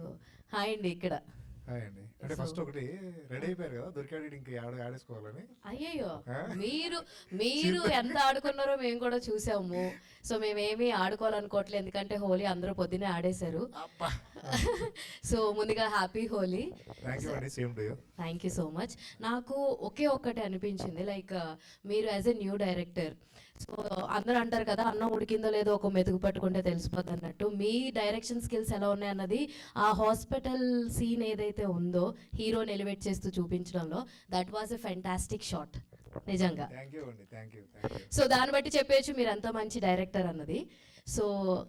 So hi అండి ఇక్కడ. Hi అండి. అంటే ఫస్ట్ ఒకటి రెడీ అయిపోయారు కదా, దొరికాడు ఇంక ఆడేసుకోవాలని. అయ్యయ్యో, మీరు మీరు ఎంత ఆడుకున్నారో మేము కూడా చూసాము. సో మేమేమి ఆడుకోవాలనుకోవట్లేదు, ఎందుకంటే హోలీ అందరూ పొద్దునే ఆడేశారు. సో ముందుగా happy Holi. Thank you so much. నాకు ఒకే ఒక్కటి అనిపించింది, లైక్ మీరు as a new director, so అందరూ అంటారు కదా అన్నం ఉడికిందో లేదో ఒక మెతుకు పట్టుకుంటే తెలిసిపోతుంది అన్నట్టు, మీ డైరెక్షన్ స్కిల్స్ ఎలా ఉన్నాయి అన్నది ఆ హాస్పిటల్ సీన్ ఏదైతే ఉందో హీరోని ఎలివేట్ చేస్తూ చూపించడంలో, that was a fantastic shot నిజంగా. సో దాన్ని బట్టి చెప్పేయచ్చు మీరు అంత మంచి డైరెక్టర్ అన్నది. సో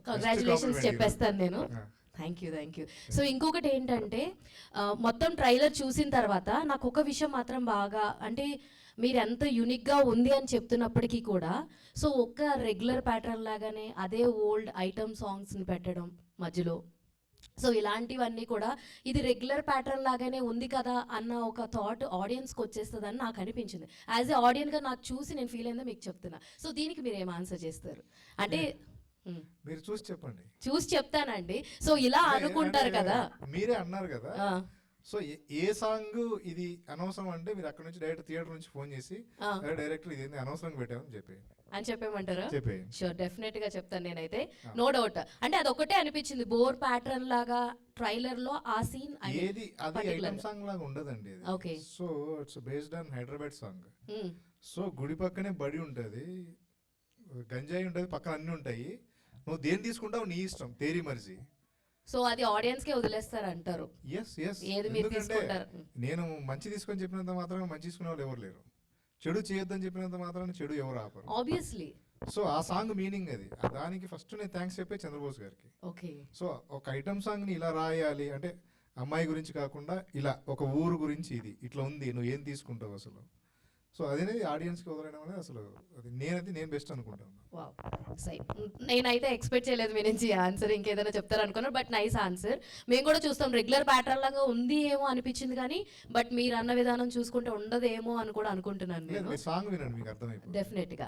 కంగ్రాచులేషన్స్ చెప్పేస్తాను నేను. Thank you. సో ఇంకొకటి ఏంటంటే, మొత్తం ట్రైలర్ చూసిన తర్వాత నాకు ఒక విషయం మాత్రం బాగా, అంటే మీరు ఎంత యూనిక్గా ఉంది అని చెప్తున్నప్పటికీ కూడా, సో ఒక్క రెగ్యులర్ ప్యాటర్న్ లాగానే అదే ఓల్డ్ ఐటమ్ సాంగ్స్ని పెట్టడం మధ్యలో, సో ఇలాంటివన్నీ కూడా ఇది రెగ్యులర్ ప్యాటర్న్ లాగానే ఉంది కదా అన్న ఒక థాట్ ఆడియన్స్కి వచ్చేస్తుందని నాకు అనిపించింది. యాజ్ ఏ ఆడియన్గా నాకు చూసి నేను ఫీల్ అయిందో మీకు చెప్తున్నా. సో దీనికి మీరు ఏం ఆన్సర్ చేస్తారు అంటే? మీరు చూసి చెప్పండి. చూసి చెప్తానండి. సో ఇలా అనుకుంటారు కదా, మీరే అన్నారు కదా. సో ఏ సాంగ్ ఇది అనవసరం అంటే మీరు అక్కడ నుంచి డైరెక్ట్ థియేటర్ నుంచి ఫోన్ చేసి డైరెక్టర్ ఇది అనవసరంగా పెట్టామని చెప్పేయమంటారా? షూర్, డెఫినెట్ గా చెప్తాను నేనైతే, నో డౌట్. అంటే అది ఒకటే అనిపించింది, బోర్ ప్యాటర్న్ లాగా ట్రైలర్ లో ఆ సీన్ ఏది అది ఐటమ్ సాంగ్ లాగా ఉండదండి. Okay, so it's based on Hyderabad song. So గుడి పక్కనే బడి ఉంటది, గంజాయి ఉంటది, పక్కన అన్ని ఉంటాయి. నువ్వు దేని తీసుకుంటావు నీ ఇష్టం, తేరీ మర్జీ. సో అది ఆడియన్స్ కే వదిలేస్తారు అంటారు. నేను మంచి తీసుకొని చెప్పినంత మాత్రం మంచి తీసుకునే వాళ్ళు ఎవరు లేరు, చెడు చేయొద్దని చెప్పినంత మాత్రం చెడు ఎవరు ఆపరు ఆబ్వియస్లీ. సో ఆ సాంగ్ మీనింగ్ అది. దానికి ఫస్ట్ నేను థ్యాంక్స్ చెప్పే చంద్రబోస్ గారికి. ఓకే, సో ఒక ఐటమ్ సాంగ్ ని ఇలా రాయాలి అంటే అమ్మాయి గురించి కాకుండా ఇలా ఒక ఊరు గురించి, ఇది ఇట్లా ఉంది, నువ్వు ఏం తీసుకుంటావు అసలు. సో అదేనేది ఆడియన్స్కి వదలడం అనేది అసలు అది నేను బెస్ట్ అనుకుంటాను. నేనైతే ఎక్స్పెక్ట్ చేయలేదు మీ నుంచి ఆన్సర్, ఇంకేదైనా చెప్తారు అనుకున్నాను, బట్ నైస్ ఆన్సర్. మేము కూడా చూస్తాం, రెగ్యులర్ ప్యాటర్న్ లాగా ఉంది ఏమో అనిపించింది కానీ, బట్ మీరు అన్న విధానం చూసుకుంటే ఉండదేమో అని కూడా అనుకుంటున్నాను నేను. సాంగ్ వినండి మీకు అర్థమైపోతుంది డెఫినెట్ గా.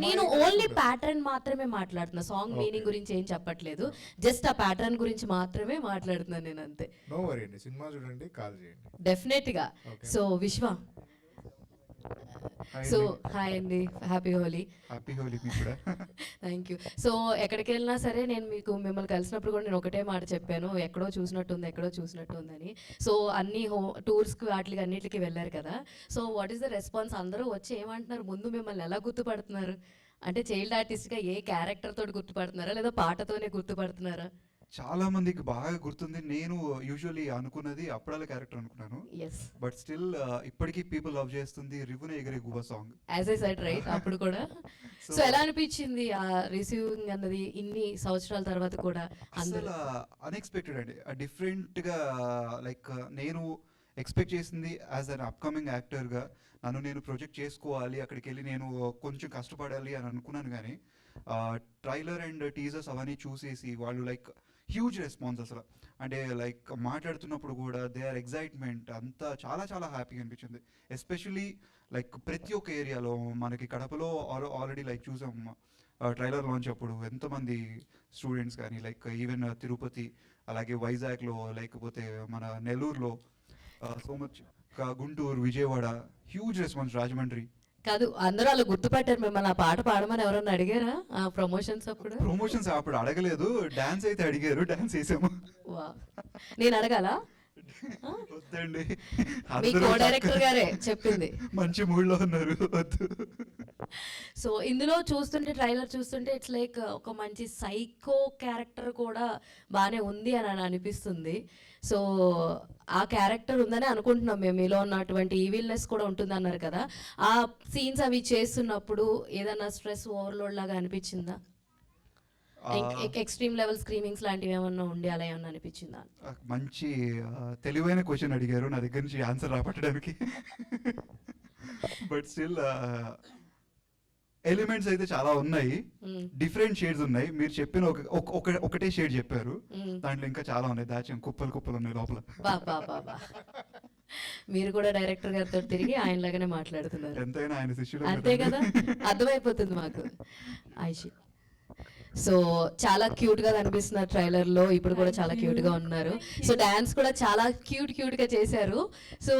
నేను ఓన్లీ ప్యాటర్న్ మాత్రమే మాట్లాడుతున్నా, సాంగ్ మీనింగ్ గురించి ఏం చెప్పట్లేదు, జస్ట్ ఆ ప్యాటర్న్ గురించి మాత్రమే మాట్లాడుతున్నాను నేను, అంతే. నో వరీ అండి, సినిమా చూడండి, కాల్ చేయండి. డెఫినెట్ గా. సో విశ్వ, సో హాయ్ అండి, హ్యాపీ హోలీ. హ్యాపీ హోలీ మీకు కూడా. Thank you. సో ఎక్కడికి వెళ్ళినా సరే నేను మిమ్మల్ని కలిసినప్పుడు కూడా నేను ఒకటే మాట చెప్పాను, ఎక్కడో చూసినట్టు ఉందని. సో అన్ని టూర్స్కి వాటికి అన్నిటికీ వెళ్ళారు కదా, so what is the response? అందరూ వచ్చి ఏమంటున్నారు, ముందు మిమ్మల్ని ఎలా గుర్తుపడుతున్నారు? అంటే చైల్డ్ ఆర్టిస్ట్గా ఏ క్యారెక్టర్ తోటి గుర్తుపడుతున్నారా, లేదా పాటతోనే గుర్తుపడుతున్నారా? చాలా మందికి బాగా గుర్తుంది. నేను యూజువల్లీ అనుకున్నది అప్పుడాల క్యారెక్టర్ అనుకున్నాను, బట్ స్టిల్ ఇప్పటికీ పీపుల్ లవ్ చేస్తుంది రివునే ఎగరే గువ్వ song, as I said right, అప్పుడు కూడా. సో ఎలా అనిపించింది ఆ రిసీవింగ్ అన్నది ఇన్ని సంవత్సరాల తర్వాత కూడా? అసలు అన్ఎక్స్పెక్టెడ్ అండి, డిఫరెంట్ గా. లైక్ నేను ఎక్స్పెక్ట్ చేసింది యాజ్ అన్ అప్కమింగ్ యాక్టర్గా నన్ను నేను ప్రొజెక్ట్ చేసుకోవాలి, అక్కడికి వెళ్ళి నేను కొంచెం కష్టపడాలి అని అనుకున్నాను. కానీ ట్రైలర్ అండ్ టీజర్స్ అవన్నీ చూసేసి వాళ్ళు లైక్ హ్యూజ్ రెస్పాన్స్ అసలు. అంటే లైక్ మాట్లాడుతున్నప్పుడు కూడా దే ఆర్ ఎగ్జైట్మెంట్ అంతా చాలా చాలా హ్యాపీగా అనిపించింది. ఎస్పెషలీ లైక్ ప్రతి ఒక్క ఏరియాలో మనకి కడపలో ఆల్రెడీ లైక్ చూసాం ట్రైలర్ లాంచ్ అప్పుడు ఎంతమంది స్టూడెంట్స్ కానీ, లైక్ ఈవెన్ తిరుపతి, అలాగే వైజాగ్లో, లేకపోతే మన నెల్లూరులో, so much Guntur, Vijayawada, huge response. Rajahmundry కాదు, అందరూ అలా గుర్తుపట్టారు మిమ్మల్ని. ఆ పాట పాడమని ఎవరన్నా అడిగారా ప్రమోషన్స్ అప్పుడు? ప్రమోషన్స్ అప్పుడు అడగలేదు, డాన్స్ అయితే అడిగారు, డాన్స్ వేసాము. నేను అడగాల? వద్దండి, మీ కో డైరెక్టర్ గారే చెప్పింది. మంచి మూడ్ లో ఉన్నారు, వద్దు. సో ఇందులో చూస్తుంటే, ట్రైలర్ చూస్తుంటే ఇట్స్ లైక్ ఒక మంచి సైకో క్యారెక్టర్ కూడా బాగానే ఉంది అని అనిపిస్తుంది. సో ఆ క్యారెక్టర్ ఉందని అనుకుంటున్నాం మేము, మీలో ఉన్నటువంటి ఈవిల్నెస్ కూడా ఉంటుంది అన్నారు కదా. ఆ సీన్స్ అవి చేస్తున్నప్పుడు ఏదైనా స్ట్రెస్ ఓవర్లోడ్ లాగా అనిపించిందా? ఎక్స్ట్రీమ్ లెవెల్ స్క్రీమింగ్స్ లాంటివి ఏమన్నా ఉండి అలా ఏమన్నా అనిపించిందా? మంచి తెలివైన క్వశ్చన్ అడిగారు, నా దగ్గర నుంచి ఆన్సర్ రాబట్టడానికి. బట్ స్టిల్ ఎలిమెంట్స్ అయితే చాలా ఉన్నాయి, డిఫరెంట్ షేడ్స్ ఉన్నాయి. మీరు చెప్పిన ఒకటే షేడ్ చెప్పారు, దాంట్లో ఇంకా చాలా ఉన్నాయి, దాచాం, కుప్పలు ఉన్నాయి లోపల. మీరు కూడా డైరెక్టర్ గారితో తిరిగి ఆయన లాగానే మాట్లాడుతున్నారు, ఎంతైనా ఆయన శిష్యులు, అంతే కదా, అర్థమైపోతుంది మాకు. ఐషి, సో చాలా క్యూట్ గా కనిపిస్తున్నారు ట్రైలర్ లో, ఇప్పుడు కూడా చాలా క్యూట్ గా ఉన్నారు. సో డాన్స్ కూడా చాలా క్యూట్ గా చేశారు. సో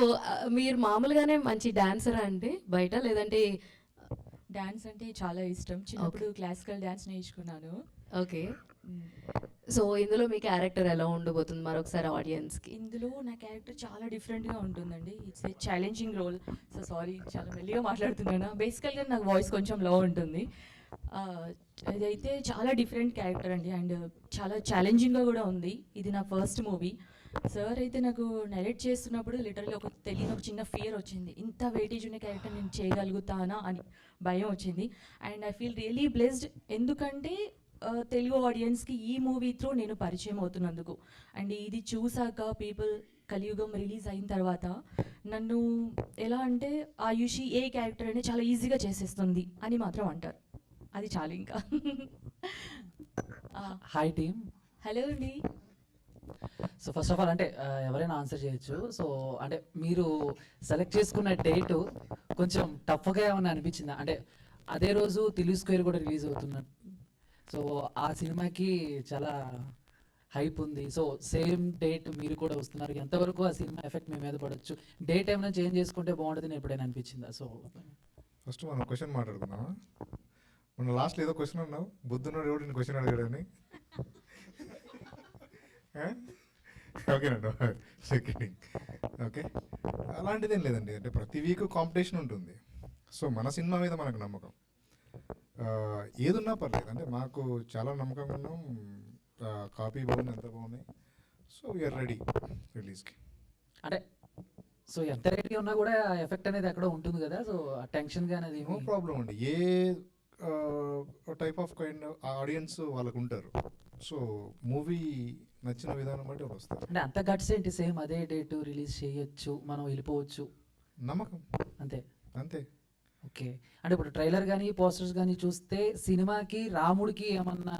మీరు మామూలుగానే మంచి డాన్సరా అండి బయట, లేదంటే? డాన్స్ అంటే చాలా ఇష్టం. చిన్నప్పుడు క్లాసికల్ డాన్స్ నేర్చుకున్నాను. ఓకే. సో ఇందులో మీ క్యారెక్టర్ ఎలా ఉండబోతుంది మరొకసారి ఆడియన్స్ కి? ఇందులో నా క్యారెక్టర్ చాలా డిఫరెంట్గా ఉంటుందండి. It's a challenging role. So sorry, చాలా మెల్లిగా మాట్లాడుతున్నాను. బేసికల్గా నాకు వాయిస్ కొంచెం లో ఉంటుంది. ఇదైతే చాలా డిఫరెంట్ క్యారెక్టర్ అండి, అండ్ చాలా ఛాలెంజింగ్గా కూడా ఉంది. ఇది నా ఫస్ట్ మూవీ. సార్ అయితే నాకు నరేట్ చేస్తున్నప్పుడు లిటరల్లీ తెలియని ఒక చిన్న ఫియర్ వచ్చింది. ఇంత వెయిటేజ్ ఉన్న క్యారెక్టర్ నేను చేయగలుగుతానా అని భయం వచ్చింది. And I feel really blessed, ఎందుకంటే తెలుగు ఆడియన్స్కి ఈ మూవీ త్రూ నేను పరిచయం అవుతున్నందుకు. అండ్ ఇది చూసాక పీపుల్ కలియుగం రిలీజ్ అయిన తర్వాత నన్ను ఎలా అంటే ఆయుషి ఏ క్యారెక్టర్ అనేది చాలా ఈజీగా చేసేస్తుంది అని మాత్రం అంటారు. అది చాలు ఇంకా. Hi team. హలో అండి. సో ఫస్ట్ ఆఫ్ ఆల్ అంటే ఎవరైనా ఆన్సర్ చేయొచ్చు. సో అంటే మీరు సెలెక్ట్ చేసుకున్న డేటు కొంచెం టఫ్గా ఏమైనా అనిపించిందా? అంటే అదే రోజు తెలుగు స్క్వేర్ కూడా రిలీజ్ అవుతున్నట్టు. సో ఆ సినిమాకి చాలా హైప్ ఉంది. సో సేమ్ డేట్ మీరు కూడా వస్తున్నారు. ఎంతవరకు ఆ సినిమా ఎఫెక్ట్ మీ మీద పడవచ్చు? డేట్ ఏమైనా చేంజ్ చేసుకుంటే బాగుంటుంది ఎప్పుడైనా అనిపించిందా? సో ఫస్ట్ మనం క్వశ్చన్ మాట్లాడుకుందామా? మన లాస్ట్ ఏదో క్వశ్చన్ అన్నావు, బుద్ధున్నాడు ఎవడు నేను క్వశ్చన్ అడిగాడని. ఓకేనండి, సెకండ్. ఓకే, అలాంటిదేం లేదండి. అంటే ప్రతి వీక్ కాంపిటీషన్ ఉంటుంది. సో మన సినిమా మీద మనకు నమ్మకం ఏదున్నా పర్లేదు. అంటే మాకు చాలా నమ్మకం ఉన్నాం. కాపీ బాగుంది, ఎంత బాగున్నాయి. సో వీఆర్ రెడీ రిలీజ్కి. అంటే సో ఎంత రెడీ ఉన్నా కూడా ఎఫెక్ట్ అనేది ఎక్కడో ఉంటుంది కదా. సో టెన్షన్ గా అనేది నో ప్రాబ్లం అండి. ఏ టైప్ ఆఫ్ కైండ్ ఆడియన్స్ వాళ్ళకు ఉంటారు. సో మూవీ నచ్చిన విధానం బట్టి వాళ్ళు వస్తారు. అంటే అంత గట్స్ ఏంటి, సేమ్ అదే డేట్ రిలీజ్ చేయొచ్చు, మనం వెళ్ళిపోవచ్చు, నమ్మకం అంతే అంతే. ఓకే. అంటే ఇప్పుడు ట్రైలర్ కానీ పోస్టర్స్ కానీ చూస్తే సినిమాకి రాముడికి ఏమన్నా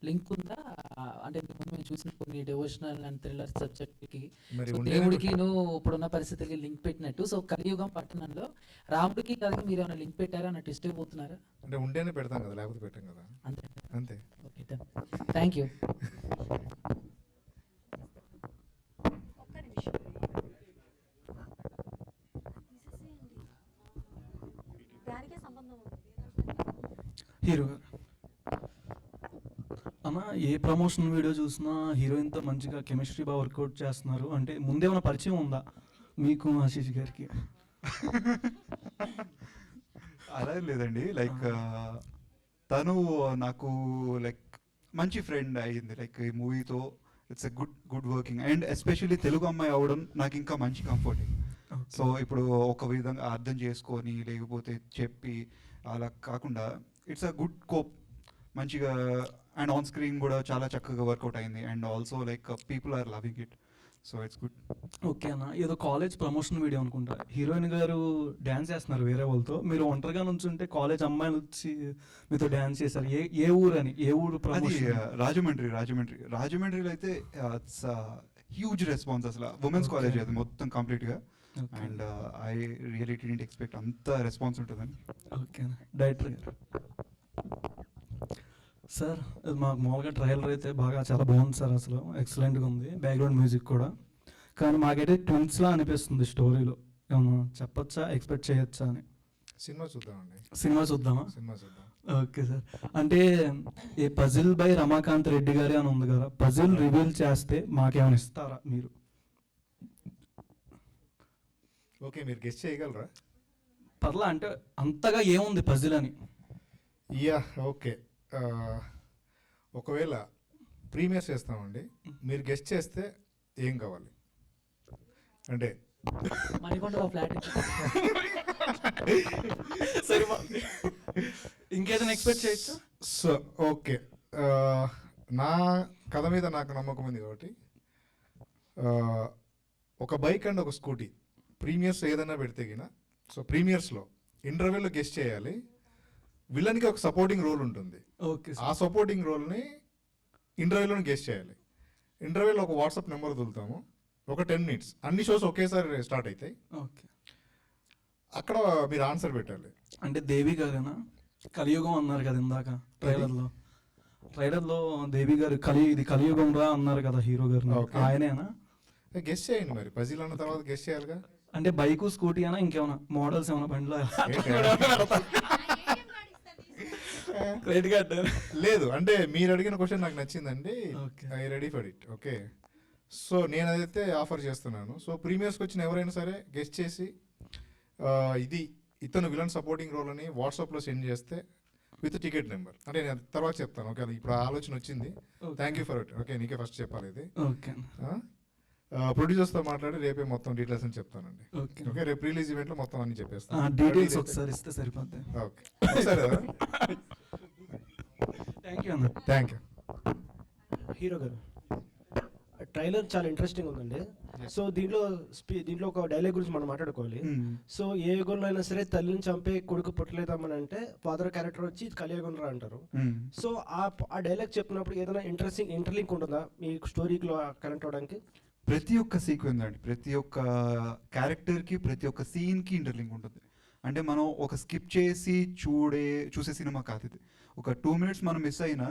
లింక్ ఉందా? అంటే మేము చూసిన కొన్ని డివోషనల్ అండ్ థ్రిల్లర్ సబ్జెక్ట్కి మరి దేవుడికి నువ్వు ఇప్పుడున్న పరిస్థితులకి లింక్ పెట్టినట్టు, సో కలియుగం పట్టణంలో రాముడికి కనుక మీరు ఏమైనా లింక్ పెట్టారా అన్నట్టు ఇష్టం పోతున్నారా? అంటే ఉంటేనే పెడతాం కదా, లేకపోతే పెట్టాం కదా. అంతే అంతే. Okay, thank you. హీరో గారు అన్న, ఏ ప్రమోషన్ వీడియో చూసినా హీరోయిన్తో మంచిగా కెమిస్ట్రీ బాగా వర్కౌట్ చేస్తున్నారు. అంటే ముందేమైనా పరిచయం ఉందా మీకు ఆశీష్ గారికి? అలా ఏం లేదండి. లైక్ తను నాకు లైక్ మంచి ఫ్రెండ్ అయ్యింది. లైక్ ఈ మూవీతో it's a good working, and especially Telugu అమ్మాయి అవ్వడం నాకు ఇంకా మంచి కంఫర్టింగ్. సో ఇప్పుడు ఒక విధంగా అర్థం చేసుకొని లేకపోతే చెప్పి అలా కాకుండా ఇట్స్ అ గుడ్ కోప్, మంచిగా. అండ్ ఆన్ స్క్రీన్ కూడా చాలా చక్కగా వర్కౌట్ అయింది. And also like people are loving it. So it's good. Okay అన్న, ఏదో కాలేజ్ ప్రమోషన్ వీడియో అనుకుంటా. హీరోయిన్ గారు డ్యాన్స్ చేస్తున్నారు వేరే వాళ్ళతో, మీరు ఒంటరిగా నుంచుంటే కాలేజ్ అమ్మాయిలు వచ్చి మీతో డ్యాన్స్ చేశారు. ఏ ఊరు అని, ఏ ఊరు అది ప్రమోషన్? రాజమండ్రిలో అయితే ఇట్స్ హ్యూజ్ రెస్పాన్స్. అసలు ఉమెన్స్ కాలేజ్ అది మొత్తం కంప్లీట్గా. And I really didn't expect అంత రెస్పాన్స్ ఉంటుందని. ఓకే, డైరెక్టర్ గారు సార్, మాకు మామూలుగా ట్రైలర్ అయితే బాగా చాలా బాగుంది సార్. అసలు ఎక్సలెంట్గా ఉంది, బ్యాక్గ్రౌండ్ మ్యూజిక్ కూడా. కానీ మాకైతే ట్విన్స్లా అనిపిస్తుంది స్టోరీలో. ఏమన్నా చెప్పచ్చా, ఎక్స్పెక్ట్ చేయొచ్చా అని? సినిమా చూద్దామండి. సినిమా చూద్దామా? సినిమా చూద్దాం. Okay sir. అంటే ఈ పజిల్ బై రమాకాంత్ రెడ్డి గారి అని ఉంది కదా, పజిల్ రివీల్ చేస్తే మాకేమైనా ఇస్తారా మీరు? ఓకే, మీరు గెస్ట్ చేయగలరా? పర్లా, అంటే అంతగా ఏముంది పజిల్ అని? Yeah, okay. ఒకవేళ ప్రీమియర్స్ చేస్తామండి, మీరు గెస్ట్ చేస్తే ఏం కావాలి అంటే మణికొండ ఫ్లాట్ సరే, ఇంకేదైనా ఎక్స్పెక్ట్ చేయొచ్చు? సో ఓకే, నా కథ మీద నాకు నమ్మకం ఉంది కాబట్టి ఒక బైక్ అండ్ ఒక స్కూటీ ప్రీమియర్స్ ఏదైనా పెడితే గిన, సో ప్రీమియర్స్లో ఇంటర్వ్యూలో గెస్ట్ చేయాలి. విలన్కి ఒక సపోర్టింగ్ రోల్ ఉంటుంది. ఓకే, ఆ సపోర్టింగ్ రోల్ని ఇంటర్వ్యూలో గెస్ట్ చేయాలి. ఇంటర్వ్యూలో ఒక వాట్సాప్ నెంబర్ వదులుతాము, ఒక 10 minutes. అన్ని షోస్ ఒకేసారి స్టార్ట్ అవుతాయి. ఓకే, అక్కడ మీరు ఆన్సర్ పెట్టాలి. అంటే దేవి గారేనా? కలియుగం అన్నారు కదా ఇందాక ట్రైలర్లో. ట్రైలర్లో దేవి గారు ఇది కలియుగం రా అన్నారు కదా హీరో గారు, Okay. ఆయనేనా? గెస్ట్ చేయండి మరి, పజిల్ అన్న తర్వాత గెస్ట్ చేయాలిగా. అంటే బైకు స్కూటీ అయినా ఇంకేమైనా మోడల్స్ ఏమైనా బండిలో క్రెడిట్ కార్డ్ లేదు అంటే మీరు అడిగిన క్వశ్చన్ నాకు నచ్చిందండి. Okay. I ready for it. Okay, so నేను అదైతే ఆఫర్ చేస్తున్నాను. సో ప్రీమియర్స్కి వచ్చిన ఎవరైనా సరే గెస్ట్ చేసి ఇది ఇతను విలన్ సపోర్టింగ్ రోల్ అని వాట్సాప్లో సెండ్ చేస్తే విత్ టికెట్ నెంబర్, అంటే నేను తర్వాత చెప్తాను. ఓకే, ఇప్పుడు ఆ ఆలోచన వచ్చింది. Thank you for it. Okay, నీకే ఫస్ట్ చెప్పాలి ఇది. ఓకే ప్రొడ్యూసర్స్తో మాట్లాడి రేపే మొత్తం డీటెయిల్స్ అని చెప్తానండి. ఓకే ఓకే, రేపు రిలీజ్ ఈవెంట్లో మొత్తం అన్ని చెప్పేస్తాను. డీటెయిల్స్ ఒకసారి ఇస్తే సరిపోద్ది. ఓకే సరే, థ్యాంక్ యూ అన్న. Thank you. హీరో గారు, ట్రైలర్ చాలా ఇంట్రెస్టింగ్ ఉందండి. సో దీంట్లో ఒక డైలాగ్ గురించి మనం మాట్లాడుకోవాలి. సో ఏ యుగంలో అయినా సరే తల్లిని చంపే కొడుకు పుట్టలేదమ్మని అంటే ఫాదర్ క్యారెక్టర్ వచ్చి కలియుగం రా అంటారు. సో ఆ డైలాగ్ చెప్పినప్పుడు ఏదైనా ఇంటర్లింక్ ఉంటుందా మీ స్టోరీలో కనెక్ట్ అవడానికి? ప్రతి ఒక్క సీక్వెన్స్ అండి, ప్రతి ఒక్క క్యారెక్టర్కి, ప్రతి ఒక్క సీన్కి ఇంటర్లింక్ ఉంటుంది. అంటే మనం ఒక స్కిప్ చేసి చూసే సినిమా కాదు ఇది. ఒక 2 minutes మనం మిస్ అయినా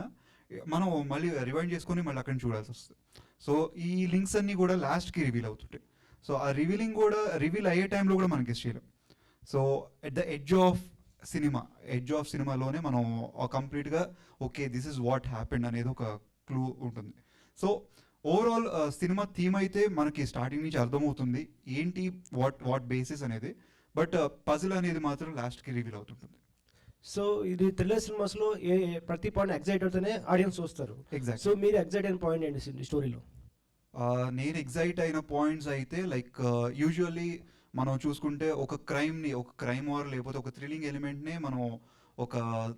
మనం మళ్ళీ రివైండ్ చేసుకొని మళ్ళీ అక్కడ చూడాల్సి వస్తుంది. సో ఈ లింక్స్ అన్నీ కూడా లాస్ట్కి రివీల్ అవుతుంటాయి. సో ఆ రివీలింగ్ కూడా రివీల్ అయ్యే టైంలో కూడా మనం గెస్ చేయలేం. So at the edge of సినిమాలోనే మనం కంప్లీట్గా okay this is what happened అనేది ఒక క్లూ ఉంటుంది. సో ఓవరాల్ సినిమా థీమ్ అయితే మనకి స్టార్టింగ్ నుంచి అర్థమవుతుంది ఏంటి వాట్ బేసిస్ అనేది. బట్ పజిల్ అనేది మాత్రం లాస్ట్కి రివీల్ అవుతుంటుంది. సో ఇది థ్రిల్లర్ సినిమాస్లో ప్రతి పాయింట్ ఎగ్జైట్ అవుతూనే ఆడియన్స్ చూస్తారు. ఎగ్జాక్ట్. సో మీరు ఎగ్జైట్ అయిన పాయింట్ ఏంటి స్టోరీలో? నేను ఎగ్జైట్ అయిన పాయింట్స్ అయితే లైక్ యూజువల్లీ మనం చూసుకుంటే ఒక క్రైమ్ ఆర్ లేకపోతే ఒక థ్రిల్లింగ్ ఎలిమెంట్నే మనం ఒక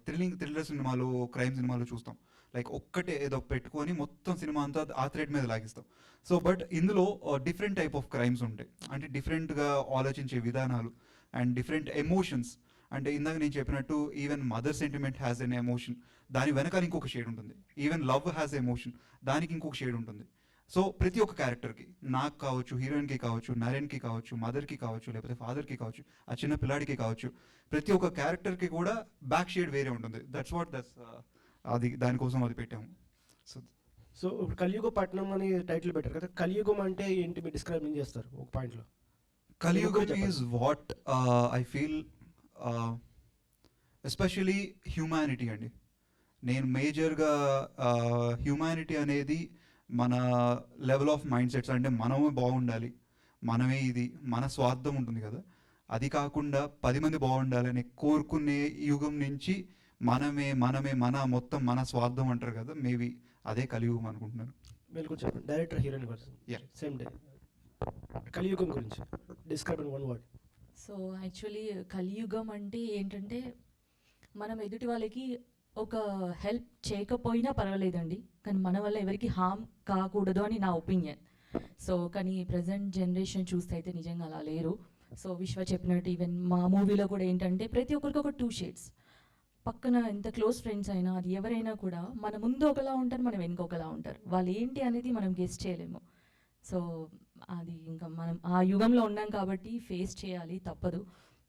థ్రిల్లర్ సినిమాలో, క్రైమ్ సినిమాలో చూస్తాం. లైక్ ఒక్కటే ఏదో పెట్టుకొని మొత్తం సినిమా అంతా ఆ థ్రెడ్ మీద లాగిస్తాం. సో బట్ ఇందులో డిఫరెంట్ టైప్ ఆఫ్ క్రైమ్స్ ఉంటాయి. అంటే డిఫరెంట్గా ఆలోచించే విధానాలు అండ్ డిఫరెంట్ ఎమోషన్స్. అంటే ఇందాక నేను చెప్పినట్టు even mother sentiment has an emotion, దాని వెనకాల ఇంకొక షేడ్ ఉంటుంది. ఈవెన్ లవ్ హ్యాస్ ఎమోషన్, దానికి ఇంకొక షేడ్ ఉంటుంది. సో ప్రతి ఒక్క క్యారెక్టర్కి, నాకు కావచ్చు, హీరోయిన్కి కావచ్చు, నరేన్కి కావచ్చు, మదర్కి కావచ్చు, లేకపోతే ఫాదర్కి కావచ్చు, ఆ చిన్న పిల్లాడికి కావచ్చు, ప్రతి ఒక్క క్యారెక్టర్కి కూడా బ్యాక్ షేడ్ వేరే ఉంటుంది. దట్స్ అది దానికోసం అది పెట్టాము. సో ఇప్పుడు కలియుగ పట్నం అని టైటిల్ పెట్టారు కదా, కలియుగం అంటే ఏంటి మీరు డిస్క్రైబ్ చేస్తారు ఒక పాయింట్లో? కలియుగం is what I feel especially humanity అండి. నేను మేజర్గా హ్యూమానిటీ అనేది మన లెవెల్ ఆఫ్ మైండ్ సెట్స్, అంటే మనమే బాగుండాలి, మనమే ఇది, మన స్వార్థం ఉంటుంది కదా, అది కాకుండా 10 మంది బాగుండాలని కోరుకునే యుగం నుంచి మన మొత్తం మన స్వార్థం అంటారు కదా, మేబీ అదే కలియుగం అనుకుంటున్నాను. మీరు కొంచెం చెప్పండి, డైరెక్టర్ హీరోయిన్ గురించి సేమ్ డే కలియుగం గురించి describe in 1 word. So actually కలియుగం అంటే ఏంటంటే మనం ఎదుటి వాళ్ళకి ఒక హెల్ప్ చేయకపోయినా పర్వాలేదండి, కానీ మన వల్ల ఎవరికి హామ్ కాకూడదు అని నా ఒపీనియన్. సో కానీ ప్రజెంట్ జనరేషన్ చూస్తే అయితే నిజంగా అలా లేరు. సో విశ్వ చెప్పినట్టు ఈవెన్ మా మూవీలో కూడా ఏంటంటే ప్రతి ఒక్కరికి ఒక 2 shades. పక్కన ఎంత క్లోజ్ ఫ్రెండ్స్ అయినా, అది ఎవరైనా కూడా మన ముందు ఒకలా ఉంటారు, మనం వెనుక ఒకలా ఉంటారు. వాళ్ళు ఏంటి అనేది మనం గెస్ చేయలేము. సో అది ఇంకా మనం ఆ యుగంలో ఉన్నాం కాబట్టి ఫేస్ చేయాలి, తప్పదు.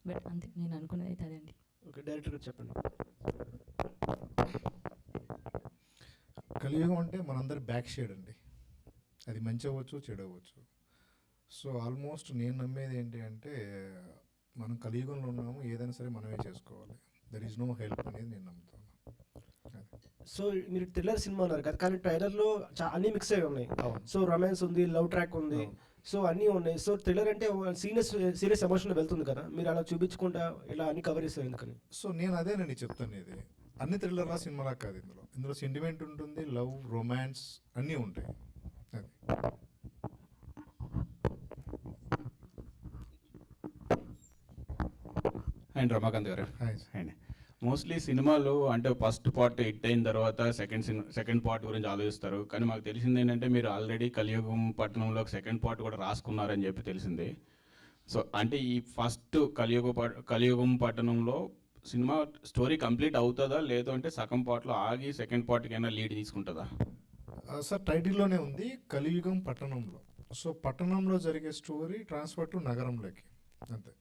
బట్ అంతే, నేను అనుకున్నది అయితే అదండి. ఓకే, డైరెక్టర్ చెప్పండి. కలియుగం అంటే మనందరి బ్యాక్ షేడ్ అండి. అది మంచి అవ్వచ్చు, చెడు అవ్వచ్చు. సో ఆల్మోస్ట్ నేను నమ్మేది ఏంటి అంటే మనం కలియుగంలో ఉన్నాము, ఏదైనా సరే మనమే చేసుకోవాలి. దర్ ఈజ్ నో హెల్ప్ అనేది నేను నమ్ముతాను. సో మీరు థ్రిల్లర్ సినిమా అన్నారు కదా, కానీ ట్రైలర్లో అన్ని మిక్స్ అయి ఉన్నాయి. సో రొమాన్స్ ఉంది, లవ్ ట్రాక్ ఉంది, సో అన్నీ ఉన్నాయి. సో థ్రిల్లర్ అంటే సీరియస్ ఎమోషన్ వెళ్తుంది కదా, మీరు అలా చూపించకుండా ఇలా అన్ని కవర్ చేస్తారు ఎందుకని? సో నేను అదేనండి చెప్తాను, ఇది అన్ని థ్రిల్లర్లా సినిమాలా కాదు. ఇందులో సెంటిమెంట్ ఉంటుంది, లవ్, రొమాన్స్ అన్నీ ఉంటాయి. అది అండ్ రమాకాంత్ గారు హాయ్. అండ్ మోస్ట్లీ సినిమాలు అంటే ఫస్ట్ పార్ట్ హిట్ అయిన తర్వాత సెకండ్ పార్ట్ గురించి ఆలోచిస్తారు. కానీ మాకు తెలిసింది ఏంటంటే మీరు ఆల్రెడీ కలియుగం పట్టణంలో సెకండ్ పార్ట్ కూడా రాసుకున్నారని చెప్పి తెలిసింది. సో అంటే ఈ ఫస్ట్ కలియుగం పట్టణంలో సినిమా స్టోరీ కంప్లీట్ అవుతుందా, లేదు అంటే సగం పార్ట్లో ఆగి సెకండ్ పార్ట్కైనా లీడ్ తీసుకుంటుందా? సార్ టైటిల్లోనే ఉంది కలియుగం పట్టణంలో. సో పట్టణంలో జరిగే స్టోరీ ట్రాన్స్ఫర్ టు నగరంలోకి, అంతే.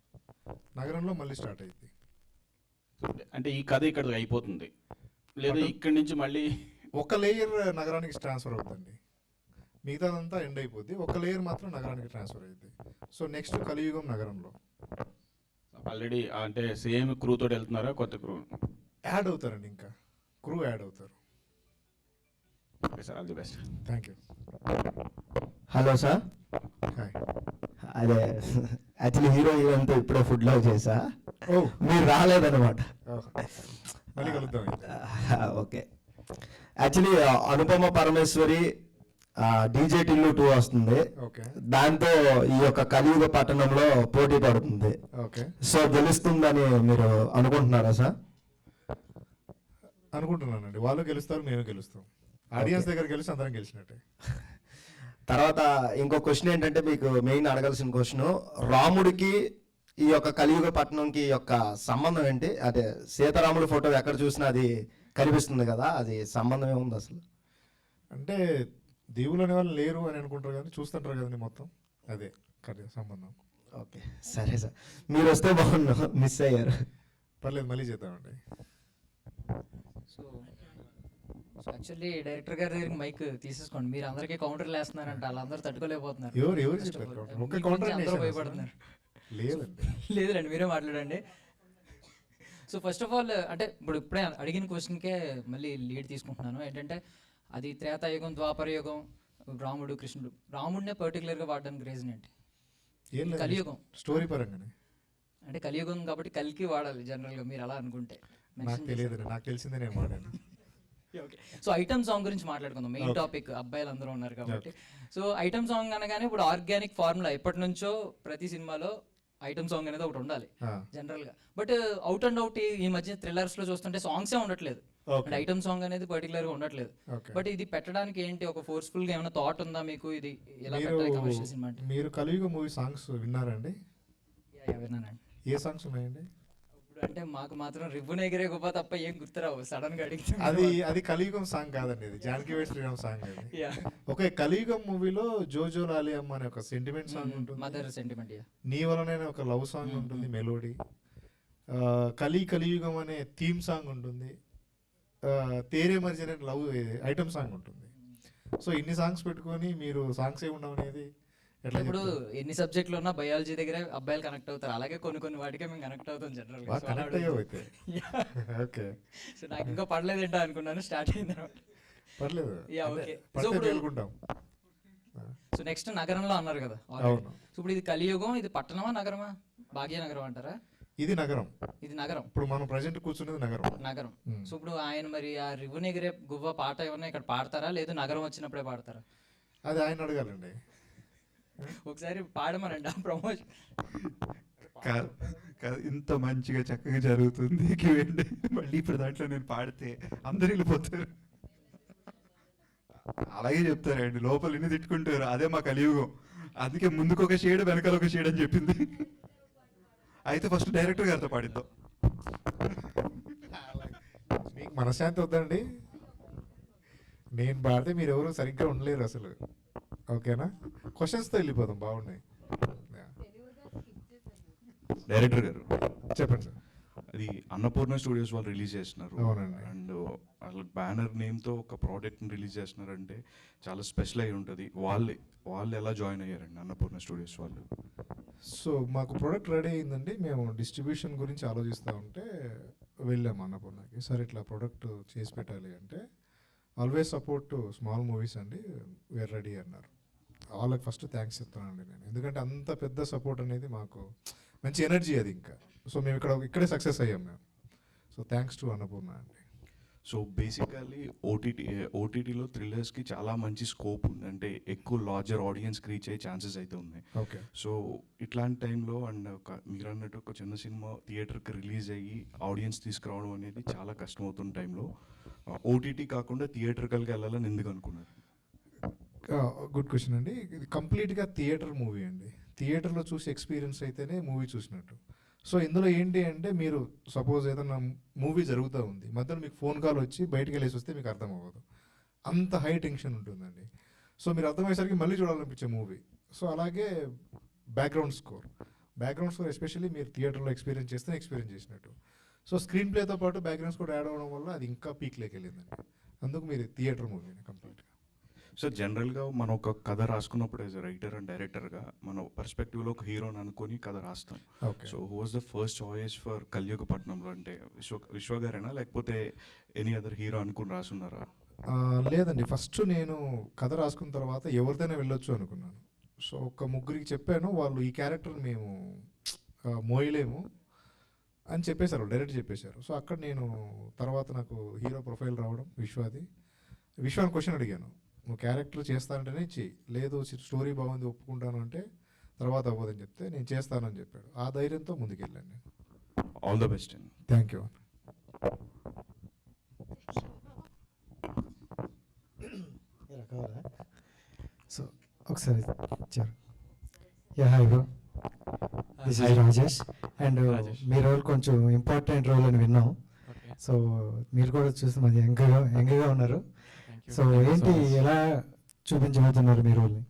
నగరంలో మళ్ళీ స్టార్ట్ అయింది. అంటే ఈ కథ ఇక్కడ అయిపోతుంది, లేదా ఇక్కడి నుంచి మళ్ళీ ఒక లేయర్ నగరానికి ట్రాన్స్ఫర్ అవుతుంది, మిగతాదంతా ఎండ్ అయిపోద్ది, ఒక లేయర్ మాత్రం నగరానికి ట్రాన్స్ఫర్ అయ్యింది. సో నెక్స్ట్ కలియుగం నగరంలో ఆల్రెడీ అంటే సేమ్ క్రూ తోటి వెళ్తున్నారా, కొత్త క్రూ? యాడ్ అవుతారండి, ఇంకా క్రూ యాడ్ అవుతారు. Okay sir, all the best. Thank you. Hello sir, hi. అదే యాక్చువల్లీ హీరోయిన్ తో ఇప్పుడే ఫుడ్ లవ్ చేసా, ఓ మీరు రాలేదన్నమాట. మళ్ళీ కలుద్దాం అయితే. Okay, actually Anupama Parameswari DJ Tillu 2 వస్తుంది, ఓకే దాంతో ఈ యొక్క కలియుగ పట్టణంలో పోటీ పడుతుంది. ఓకే సో గెలుస్తుందని మీరు అనుకుంటున్నారా సార్? అనుకుంటున్నానండి, వాళ్ళు గెలుస్తారు, మేము గెలుస్తాం. ఆడియన్స్ దగ్గర గెలిచి అందరం గెలిచినట్టే. తర్వాత ఇంకో క్వశ్చన్ ఏంటంటే, మీకు మెయిన్ అడగాల్సిన క్వశ్చన్, రాముడికి ఈ యొక్క కలియుగ పట్టణంకి యొక్క సంబంధం ఏంటి? అదే సీతారాముడి ఫోటో ఎక్కడ చూసినా అది కనిపిస్తుంది కదా, అది సంబంధం ఏముంది అసలు? అంటే దేవుళ్ళు అనే వాళ్ళు లేరు అని అనుకుంటారు కానీ చూస్తుంటారు కదండి మొత్తం, అదే సంబంధం. ఓకే సరే సార్, మీరు వస్తే బాగుండు, మిస్ అయ్యారు. పర్లేదు, మళ్ళీ చేద్దామండి. సో యాక్చువల్లీ డైరెక్టర్ గారి దగ్గరికి మైక్ తీసేసుకోండి, మీరు అందరికీ కౌంటర్లు వేస్తున్నారంట, వాళ్ళందరూ తట్టుకోలేకపోతున్నారు. ఎవరు First of చెప్పారు all, counter? ఒక్క మీ counter గురించి అందరూ వేసాను భయపడుతున్నారు. లేదండి. లేదులేండి, మీరే మాట్లాడండి. సో ఫస్ట్ ఆఫ్ ఆల్ అంటే ఇప్పుడే అడిగిన క్వశ్చన్కే మళ్ళీ లీడ్ తీసుకుంటున్నాను. ఏంటంటే అది త్రేతాయుగం, ద్వాపర యుగం, రాముడు, కృష్ణుడు. రాముడినే పర్టికులర్గా వాడడానికి రీజన్ ఏంటి? ఏం లేదు, కలియుగం. స్టోరీ పరంగానే. అంటే కలియుగం కాబట్టి కలికి వాడాలి జనరల్గా, మీరు అలా అనుకుంటే. నాకు తెలియదు, నాకు తెలిసిందే నేను వాడాను. ఓకే, సో ఐటమ్ సాంగ్ గురించి మాట్లాడుకుందాం. మెయిన్ టాపిక్, అబ్బాయిలు అందరూ ఉన్నారు కాబట్టి. సో ఐటమ్ సాంగ్ అనగానే ఇప్పుడు ఆర్గానిక్ ఫార్ములా, ఎప్పటి నుంచో ప్రతి సినిమాలో ఐటమ్ సాంగ్ అనేది ఒకటి ఉండాలి జనరల్ గా. బట్ అవుట్ అండ్ అవుట్ ఈ మధ్య థ్రిల్లర్స్ లో చూస్తుంటే సాంగ్సే ఉండట్లేదు, అంటే ఐటమ్ సాంగ్ అనేది పర్టికులర్ గా ఉండట్లేదు. బట్ ఇది పెట్టడానికి ఏంటి, ఒక ఫోర్స్ఫుల్ గా ఏమైనా థాట్ ఉందా మీకు, ఇది ఎలా పెట్టాలి కమర్షియల్ సినిమా అంటే? మీరు కలియుగ మూవీ సాంగ్స్ విన్నారండి? విన్నానండి. ఏ సాంగ్స్ ఉన్నాయండి? ఇప్పుడు అంటే మాకు మాత్రం రివ్వు ఎగిరే గొప్ప తప్ప ఏం గుర్తురావు సడన్ గా అడిగితే. అది కలియుగం సాంగ్ కాదండి, ఇది జానకి వెస్ట్ శ్రీరామ్ సాంగ్ అది. Yeah. ఓకే, కలియుగం మూవీలో జోజో లాలి అమ్మ అనే ఒక సెంటిమెంట్ సాంగ్ ఉంటుంది, మదర్ సెంటిమెంట్. నీ వలనైనా ఒక లవ్ సాంగ్ ఉంటుంది, మెలోడీ. కలియుగం అనే థీమ్ సాంగ్ ఉంటుంది, తేరే మర్జీ అనే లవ్ ఐటమ్ సాంగ్ ఉంటుంది. సో ఇన్ని సాంగ్స్ పెట్టుకొని మీరు సాంగ్స్ ఏ ఉండవు అనేది ఎట్లా? ఇప్పుడు ఎన్ని సబ్జెక్టులు ఉన్నా బయాలజీ దగ్గర అబ్బాయిలు కనెక్ట్ అవుతారు, అలాగే కొన్ని వాటికే మేము కనెక్ట్ అవుతాం జనరల్ గా. కనెక్ట్ అయ్యావు అయితే. ఓకే, సో నాకు ఇంకా పడలేదేంటో అనుకున్నాను, స్టార్ట్ అయిన తర్వాత. పర్లేదు, Yeah, okay. పడితే So ఇప్పుడు- మేలుకుంటాం. సో నెక్స్ట్ నగరంలో అన్నారు కదా already. అవును. సో ఇప్పుడు ఇది కలియుగం, ఇది పట్టణమా నగరమా? భాగ్యనగరం అంటారా? ఇది నగరం, ఇది నగరం. ఇప్పుడు మనం ప్రజెంట్ కూర్చున్నది నగరం. నగరం. సో ఇప్పుడు ఆయన మరి ఆ రివ్వు ఎగిరే గువ్వ పాట ఏమన్నా ఇక్కడ పాడతారా, లేదు నగరం వచ్చినప్పుడే పాడతారా? అది ఆయన అడగాలండి. ఒకసారి పాడమనండి ఆ ప్రమోషన్. కాదు కాదు, ఇంత మంచిగా చక్కగా జరుగుతుంది Q&A. మళ్ళీ ఇప్పుడు దాంట్లో నేను పాడితే అందరు వెళ్ళిపోతారు. అలాగే చెప్తారండి, లోపల ఇన్ని తిట్టుకుంటారు, అదే మా కలియుగం. అందుకే ముందుకు ఒక షేడ్ వెనకాల ఒక షేడ్ అని చెప్పింది. అయితే ఫస్ట్ డైరెక్టర్ గారితో పాడిద్దాం. మీకు మనశ్శాంతి వద్దండి, నేను పాడితే మీరు ఎవరు సరిగ్గా ఉండలేరు అసలు. ఓకేనా? క్వశ్చన్స్తో వెళ్ళిపోదాం, బాగున్నాయి. డైరెక్టర్ గారు చెప్పండి సార్. అది అన్నపూర్ణ స్టూడియోస్ వాళ్ళు రిలీజ్ చేస్తున్నారు. అవునండి. అండ్ వాళ్ళ బ్యానర్ నేమ్తో ఒక ప్రోడక్ట్ని రిలీజ్ చేస్తున్నారంటే చాలా స్పెషల్ అయి ఉంటుంది. వాళ్ళు ఎలా జాయిన్ అయ్యారండి అన్నపూర్ణ స్టూడియోస్ వాళ్ళు? సో మాకు ప్రోడక్ట్ రెడీ అయిందండి, మేము డిస్ట్రిబ్యూషన్ గురించి ఆలోచిస్తూ ఉంటే వెళ్ళాము అన్నపూర్ణకి. సార్ ఇట్లా ప్రోడక్ట్ చేసి పెట్టాలి అంటే, always support to small movies అండి, వేర్ రెడీ అన్నారు. వాళ్ళకి ఫస్ట్ థ్యాంక్స్ చెప్తానండి నేను, ఎందుకంటే అంత పెద్ద సపోర్ట్ అనేది మాకు మంచి ఎనర్జీ అది. ఇంకా సో మేము ఇక్కడే సక్సెస్ అయ్యాం మేము. సో థ్యాంక్స్ టు అన్నపూర్ణ అండి. సో బేసికల్లీ ఓటీటీలో థ్రిల్లర్స్కి చాలా మంచి స్కోప్ ఉంది, అంటే ఎక్కువ లార్జర్ ఆడియన్స్కి రీచ్ అయ్యే ఛాన్సెస్ అయితే ఉన్నాయి. ఓకే. సో ఇట్లాంటి టైంలో అండ్ మీరు అన్నట్టు ఒక చిన్న సినిమా థియేటర్కి రిలీజ్ అయ్యి ఆడియన్స్ తీసుకురావడం అనేది చాలా కష్టమవుతున్న టైంలో ఓటీటీ కాకుండా థియేటర్కల్గా వెళ్ళాలని ఎందుకు అనుకున్నారు? గుడ్ క్వశ్చన్ అండి. ఇది కంప్లీట్గా థియేటర్ మూవీ అండి, థియేటర్లో చూసి ఎక్స్పీరియన్స్ అయితేనే మూవీ చూసినట్టు. సో ఇందులో ఏంటి అంటే, మీరు సపోజ్ ఏదైనా మూవీ జరుగుతూ ఉంది, మధ్యలో మీకు ఫోన్ కాల్ వచ్చి బయటికి వెళ్ళేసి వస్తే మీకు అర్థం అవ్వదు, అంత హై టెన్షన్ ఉంటుందండి. సో మీరు అర్థమయ్యేసరికి మళ్ళీ చూడాలనిపించే మూవీ. సో అలాగే బ్యాక్గ్రౌండ్ స్కోర్ ఎస్పెషల్లీ మీరు థియేటర్లో ఎక్స్పీరియన్స్ చేస్తేనే ఎక్స్పీరియన్స్ చేసినట్టు. సో స్క్రీన్ ప్లేతో పాటు బ్యాక్గ్రౌండ్స్ కూడా యాడ్ అవ్వడం వల్ల అది ఇంకా పీక్లోకి వెళ్ళిందండి. అందుకు మీరు థియేటర్ మూవీ కంప్లీట్గా. సో జనరల్గా మనం ఒక కథ రాసుకున్నప్పుడు యాజ్ రైటర్ అండ్ డైరెక్టర్గా మన పర్స్పెక్టివ్లో ఒక హీరోని అనుకొని కథ రాస్తాం. Okay. So who was the first choice for కలియుగపట్నంలో? అంటే విశ్వ గారేనా, లేకపోతే ఎనీ అదర్ హీరో అనుకుని రాసున్నారా? లేదండి, ఫస్ట్ నేను కథ రాసుకున్న తర్వాత ఎవరిదైనా వెళ్ళొచ్చు అనుకున్నాను. సో ఒక ముగ్గురికి చెప్పాను, వాళ్ళు ఈ క్యారెక్టర్ మేము మోయలేము అని చెప్పేశారు, డైరెక్ట్ చెప్పేశారు. సో అక్కడ నేను తర్వాత నాకు హీరో ప్రొఫైల్ రావడం విశ్వాన్ని క్వశ్చన్ అడిగాను, నువ్వు క్యారెక్టర్ చేస్తానంటేనే చెయ్యి, లేదు స్టోరీ బాగుంది ఒప్పుకుంటాను అంటే తర్వాత అవ్వదని చెప్తే నేను చేస్తానని చెప్పాడు. ఆ ధైర్యంతో ముందుకెళ్ళాను నేను. ఆల్ ద బెస్ట్ అండి. Thank you. సో ఒకసారి ఇచ్చారు. Yeah hi bro, this is Rajesh. And మీ రోల్ కొంచెం ఇంపార్టెంట్ రోల్ అని విన్నాం. సో మీరు కూడా చూసి మంచి యంగ్గా ఉన్నారు. సో ఏంటి, ఎలా చూపించబోతున్నారు మీ రోల్ని?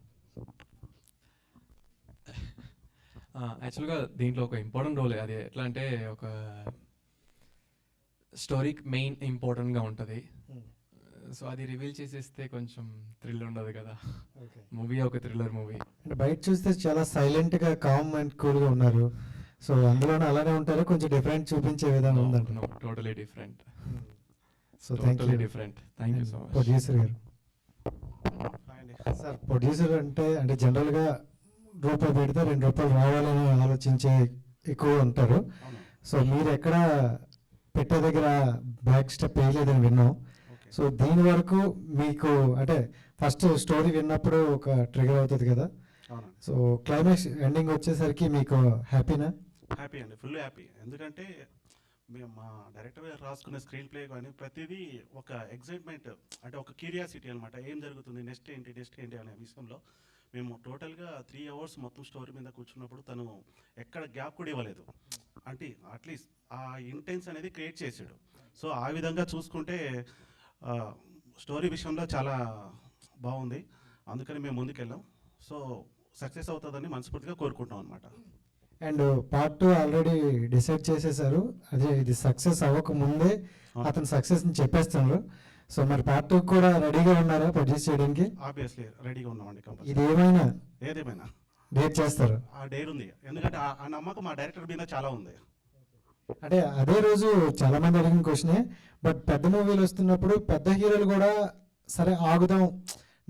యాక్చువల్గా దీంట్లో ఒక ఇంపార్టెంట్ రోల్, అది ఎట్లా అంటే ఒక స్టోరీకి మెయిన్ ఇంపార్టెంట్గా ఉంటుంది. సో అది రివీల్ చేసేస్తే కొంచెం థ్రిల్ ఉండదు కదా. మూవీ ఒక థ్రిల్లర్ మూవీ. అంటే బయట చూస్తే చాలా సైలెంట్గా కామ్ అండ్ కూల్గా ఉన్నారు. సో అందులోనే అలానే ఉంటారు, కొంచెం డిఫరెంట్ చూపించే విధానం ఉందంట. Totally different. So thank you. Different. Thank you so much. Producer గారు. సార్ ప్రొడ్యూసర్ అంటే జనరల్గా రూపాయి పెడితే ₹2 రావాలని ఆలోచించే ఎక్కువ ఉంటారు. సో మీరు ఎక్కడ పెట్టే దగ్గర బ్యాక్ స్టెప్ వేయలేదని విన్నాం. సో దీని వరకు మీకు అంటే ఫస్ట్ స్టోరీ విన్నప్పుడు ఒక ట్రిగర్ అవుతుంది కదా. సో క్లైమాక్స్ ఎండింగ్ వచ్చేసరికి మీకు హ్యాపీనా? హ్యాపీ అండి, ఫుల్ హ్యాపీ. ఎందుకంటే మేము మా డైరెక్టర్ గారు రాసుకునే స్క్రీన్ ప్లే కానీ ప్రతిదీ ఒక ఎగ్జైట్మెంట్, అంటే ఒక క్యూరియాసిటీ అనమాట. ఏం జరుగుతుంది, నెక్స్ట్ ఏంటి అనే విషయంలో మేము టోటల్గా 3 hours మొత్తం స్టోరీ మీద కూర్చున్నప్పుడు తను ఎక్కడ గ్యాప్ కూడా ఇవ్వలేదు. అంటే అట్లీస్ట్ ఆ ఇంటెన్స్ అనేది క్రియేట్ చేసాడు. సో ఆ విధంగా చూసుకుంటే స్టోరీ విషయంలో చాలా బాగుంది. అందుకని మేము ముందుకెళ్ళాం. సో సక్సెస్ అవుతుందని మనస్ఫూర్తిగా కోరుకుంటాం అనమాట. అండ్ పార్ట్ 2 ఆల్రెడీ డిసైడ్ చేసేసారు. అదే ఇది సక్సెస్ అవ్వక ముందే అతను సక్సెస్ని చెప్పేస్తున్నారు. సో మరి పార్ట్ 2 కూడా రెడీగా ఉన్నారా ప్రొడ్యూస్ చేయడానికి? ఆబ్వియస్లీ రెడీగా ఉన్నామండి. ఇది ఏమైనా ఏదేమైనా డేట్ చేస్తారు? ఆ డేర్ ఉంది, ఎందుకంటే ఆ నమ్మకం మా డైరెక్టర్ మీద చాలా ఉంది. అంటే అదే రోజు చాలా మంది అడిగిన క్వశ్చనే. బట్ పెద్ద మూవీలు వస్తున్నప్పుడు పెద్ద హీరోలు కూడా సరే ఆగుదాం,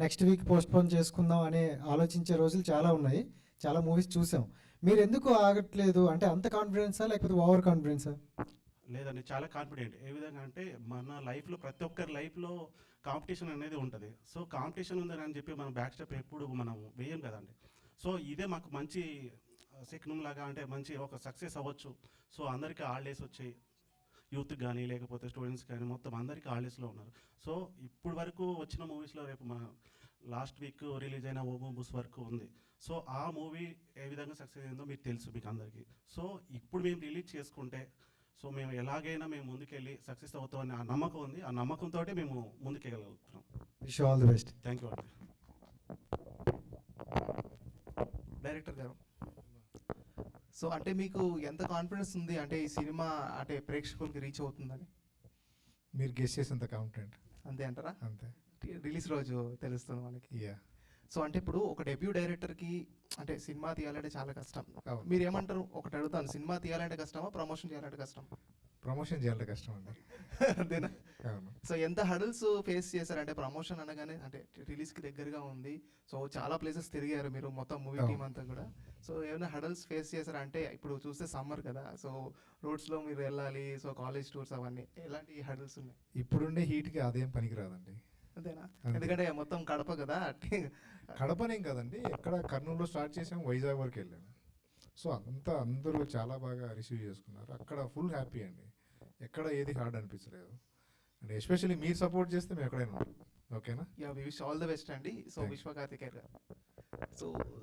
నెక్స్ట్ వీక్ పోస్ట్పోన్ చేసుకుందాం అనే ఆలోచించే రోజులు చాలా ఉన్నాయి, చాలా మూవీస్ చూసాం. మీరు ఎందుకు ఆగట్లేదు? అంటే అంత కాన్ఫిడెన్సా లేకపోతే ఓవర్ కాన్ఫిడెన్సా? లేదండి, చాలా కాన్ఫిడెంట్. ఏ విధంగా అంటే మన లైఫ్లో ప్రతి ఒక్కరి లైఫ్లో కాంపిటీషన్ అనేది ఉంటుంది. సో కాంపిటీషన్ ఉందని అని చెప్పి మనం బ్యాక్ స్టెప్ ఎప్పుడు మనం వేయం కదండి. సో ఇదే మాకు మంచి శకునం లాగా, అంటే మంచి ఒక సక్సెస్ అవ్వచ్చు. సో అందరికీ హాలిడేస్ వచ్చాయి, యూత్ కానీ లేకపోతే స్టూడెంట్స్ కానీ మొత్తం అందరికీ హాలిడేస్లో ఉన్నారు. సో ఇప్పుడు వరకు వచ్చిన మూవీస్లో రేపు మన లాస్ట్ వీక్ రిలీజ్ అయిన ఓ బూస్ వరకు ఉంది. సో ఆ మూవీ ఏ విధంగా సక్సెస్ అయిందో మీకు తెలుసు మీకు అందరికీ. సో ఇప్పుడు మేము రిలీజ్ చేసుకుంటే సో మేము ఎలాగైనా మేము ముందుకెళ్ళి సక్సెస్ అవుతామని ఆ నమ్మకం ఉంది. ఆ నమ్మకంతో మేము ముందుకెళ్ళగలుగుతున్నాం. Wish all the best. Thank you అండి. డైరెక్టర్ గారు, సో అంటే మీకు ఎంత కాన్ఫిడెన్స్ ఉంది అంటే ఈ సినిమా అంటే ప్రేక్షకులకి రీచ్ అవుతుందని? మీరు గెస్ చేసేంత కాన్ఫిడెంట్. అంతే అంటారా? అంతే. రిలీజ్ రోజు తెలుస్తుంది మనకి. యా. సో అంటే ఇప్పుడు ఒక డెబ్యూ డైరెక్టర్కి అంటే సినిమా తీయాలంటే చాలా కష్టం. మీరు ఏమంటారు? ఒకటి అడుగుతాను, సినిమా తీయాలంటే కష్టమా, ప్రమోషన్ చేయాలంటే కష్టం? ప్రమోషన్ చేయాలంటే కష్టం అండి. అంతేనా? అవును. సో ఎంత హడల్స్ ఫేస్ చేశారంటే ప్రమోషన్ అనగానే, అంటే రిలీజ్కి దగ్గరగా ఉంది, సో చాలా ప్లేసెస్ తిరిగారు మీరు మొత్తం మూవీ టీమ్ అంతా కూడా. సో ఏమైనా హడల్స్ ఫేస్ చేశారా? అంటే ఇప్పుడు చూస్తే సమ్మర్ కదా, సో రోడ్స్లో మీరు వెళ్ళాలి, సో కాలేజ్ టూర్స్ అవన్నీ, ఎలాంటి హడల్స్ ఉన్నాయి? ఇప్పుడుండే హీట్కి అదేం పనికిరాదండి. అంతేనా? ఎందుకంటే మొత్తం కడప కదా. కడపనేం కదండి, ఎక్కడ కర్నూలులో స్టార్ట్ చేసాం, వైజాగ్ వరకు వెళ్ళాము. సో అందరూ చాలా బాగా రిసీవ్ చేసుకున్నారు. అక్కడ ఫుల్ హ్యాపీ అండి, ఎక్కడ ఏది హార్డ్ అనిపించలేదు. అండ్ ఎస్పెషల్లీ మీరు సపోర్ట్ చేస్తే మేము ఎక్కడైనా ఉంటాం. ఓకేనా? Yeah, we wish all the best అండి. సో విశ్వ కార్తికేయ గారు,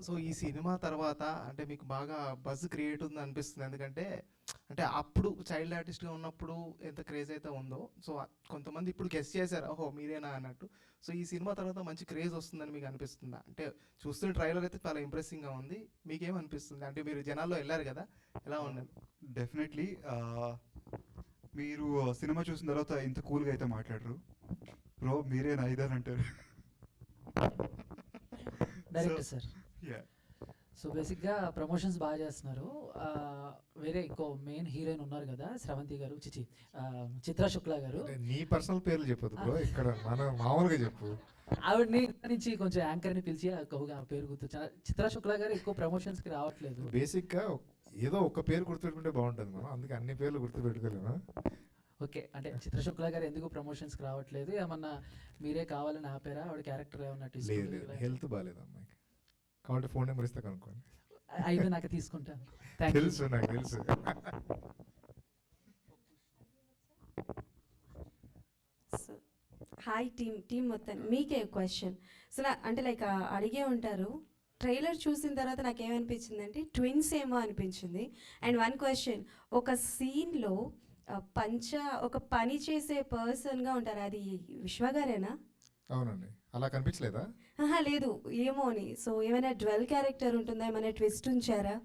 సో ఈ సినిమా తర్వాత అంటే మీకు బాగా బజ్ క్రియేట్ ఉంది అనిపిస్తుంది. ఎందుకంటే అంటే అప్పుడు చైల్డ్ ఆర్టిస్ట్గా ఉన్నప్పుడు ఎంత క్రేజ్ అయితే ఉందో, సో కొంతమంది ఇప్పుడు గెస్ట్ చేశారు, ఓహో మీరేనా అన్నట్టు. సో ఈ సినిమా తర్వాత మంచి క్రేజ్ వస్తుందని మీకు అనిపిస్తుందా? అంటే చూస్తున్న ట్రైలర్ అయితే చాలా ఇంప్రెసింగ్గా ఉంది, మీకేమనిపిస్తుంది? అంటే మీరు జనాల్లో వెళ్ళారు కదా, ఎలా ఉండండి? డెఫినెట్లీ మీరు సినిమా చూసిన తర్వాత ఇంత కూల్గా అయితే మాట్లాడరు బ్రో, మీరే నా ఐదర్ అంటారు. Director sir. Yeah. సో బేసిక్గా ప్రమోషన్స్ బాగా చేస్తున్నారు. వేరే ఇంకో మెయిన్ హీరోయిన్ ఉన్నారు కదా, స్రవంతి గారు, చిత్ర శుక్లా గారు. అంటే నీ పర్సనల్ పేర్లు చెప్పదు బ్రో, ఇక్కడ మన మామూలుగా చెప్పు. ఆవిడని నుంచి కొంచెం యాంకర్ని పిలిచి ఆ పేరు గుర్తొచ్చిన చిత్ర శుక్లా గారు ఎక్కువ ప్రమోషన్స్కి రావట్లేదు. బేసిక్గా ఏదో ఒక పేరు గుర్తుపెట్టుకుంటే బాగుంటుంది మనం, అందుకే అన్ని పేర్లు గుర్తుపెట్టుకోలేము. ఓకే, అంటే చిత్ర శుక్లా గారు ఎందుకు ప్రమోషన్స్కి రావట్లేదు, ఏమన్నా మీరే కావాలని ఆపారా, ఆవిడ క్యారెక్టర్ ఏమన్నా లేదు, హెల్త్ బాగాలేదు అమ్మాయికి, కాబట్టి ఫోన్ నెంబర్ ఇస్తా కనుక్కోండి. అయితే నాకు తీసుకుంటాను. తెలుసు, నాకు తెలుసు. హాయ్ టీమ్ మొత్తం మీకే క్వశ్చన్. సో అంటే లైక్ అడిగే ఉంటారు, ట్రైలర్ చూసిన తర్వాత నాకు ఏమనిపించింది అంటే ట్విన్స్ ఏమో అనిపించింది. అండ్ వన్ క్వశ్చన్, ఒక సీన్లో ఒక పని చేసే పర్సన్గా ఉంటారు, అది విశ్వగారేనా? అవునండి, అలా కనిపించలేదా? లేదు, ఏమో అని. సో ఏమైనా డ్వెల్ క్యారెక్టర్ ఉంటుందా, ఏమైనా ట్విస్ట్ ఉంచారా?